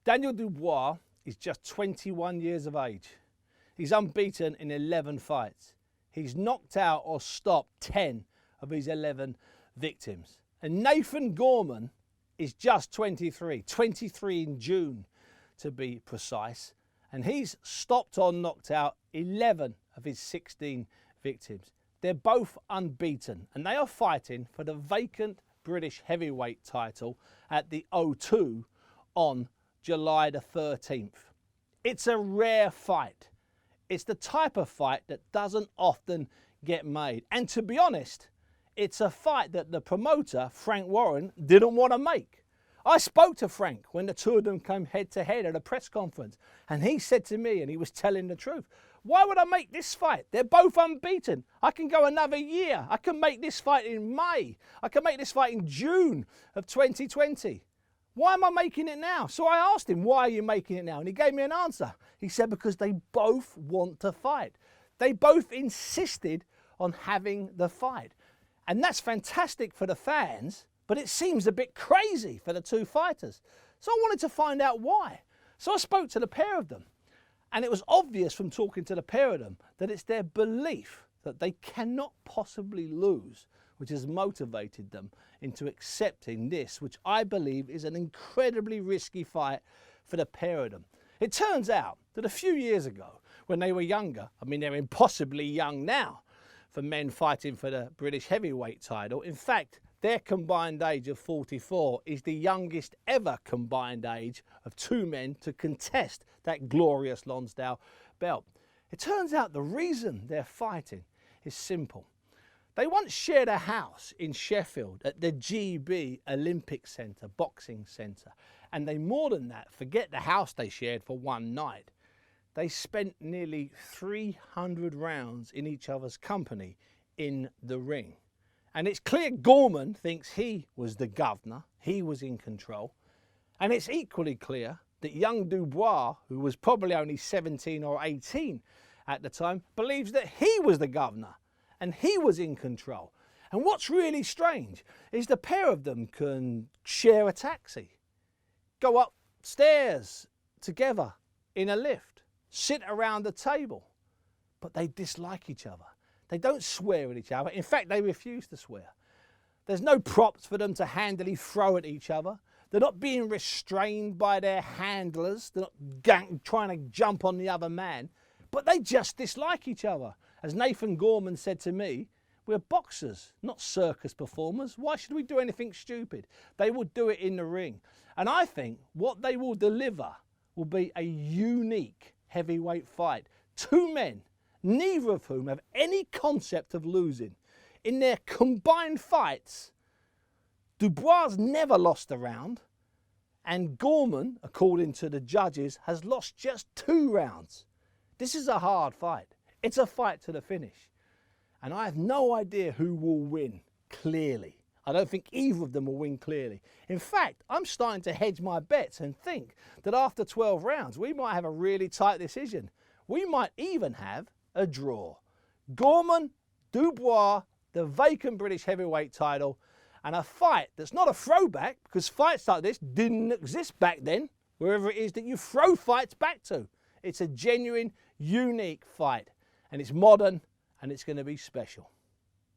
Daniel Dubois is just 21 years of age. He's unbeaten in 11 fights. He's knocked out or stopped 10 of his 11 victims. And Nathan Gorman is just 23 in June to be precise. And he's stopped or knocked out 11 of his 16 victims. They're both unbeaten and they are fighting for the vacant British heavyweight title at the O2 on July the 13th. It's a rare fight. It's the type of fight that doesn't often get made. And to be honest, it's a fight that the promoter, Frank Warren, didn't want to make. I spoke to Frank when the two of them came head to head at a press conference, and he said to me, and he was telling the truth, why would I make this fight? They're both unbeaten. I can go another year. I can make this fight in May. I can make this fight in June of 2020. Why am I making it now? So I asked him, why are you making it now? And he gave me an answer. He said, because they both want to fight. They both insisted on having the fight. And that's fantastic for the fans, but it seems a bit crazy for the two fighters. So I wanted to find out why. So I spoke to the pair of them. And it was obvious from talking to the pair of them that it's their belief that they cannot possibly lose which has motivated them into accepting this, which I believe is an incredibly risky fight for the pair of them. It turns out that a few years ago, when they were younger, I mean, they're impossibly young now for men fighting for the British heavyweight title. In fact, their combined age of 44 is the youngest ever combined age of two men to contest that glorious Lonsdale belt. It turns out the reason they're fighting is simple. They once shared a house in Sheffield at the GB Olympic Centre, boxing centre. And they, more than that, forget the house they shared for one night. They spent nearly 300 rounds in each other's company in the ring. And it's clear Gorman thinks he was the governor, he was in control. And it's equally clear that young Dubois, who was probably only 17 or 18 at the time, believes that he was the governor and he was in control. And what's really strange is the pair of them can share a taxi, go upstairs together in a lift, sit around a table, but they dislike each other. They don't swear at each other. In fact, they refuse to swear. There's no props for them to handily throw at each other. They're not being restrained by their handlers. They're not trying to jump on the other man, but they just dislike each other. As Nathan Gorman said to me, we're boxers, not circus performers. Why should we do anything stupid? They will do it in the ring. And I think what they will deliver will be a unique heavyweight fight. Two men, neither of whom have any concept of losing. In their combined fights, Dubois never lost a round, and Gorman, according to the judges, has lost just 2 rounds. This is a hard fight. It's a fight to the finish. And I have no idea who will win clearly. I don't think either of them will win clearly. In fact, I'm starting to hedge my bets and think that after 12 rounds, we might have a really tight decision. We might even have a draw. Gorman, Dubois, the vacant British heavyweight title, and a fight that's not a throwback, because fights like this didn't exist back then, wherever it is that you throw fights back to. It's a genuine, unique fight, and it's modern, and it's going to be special.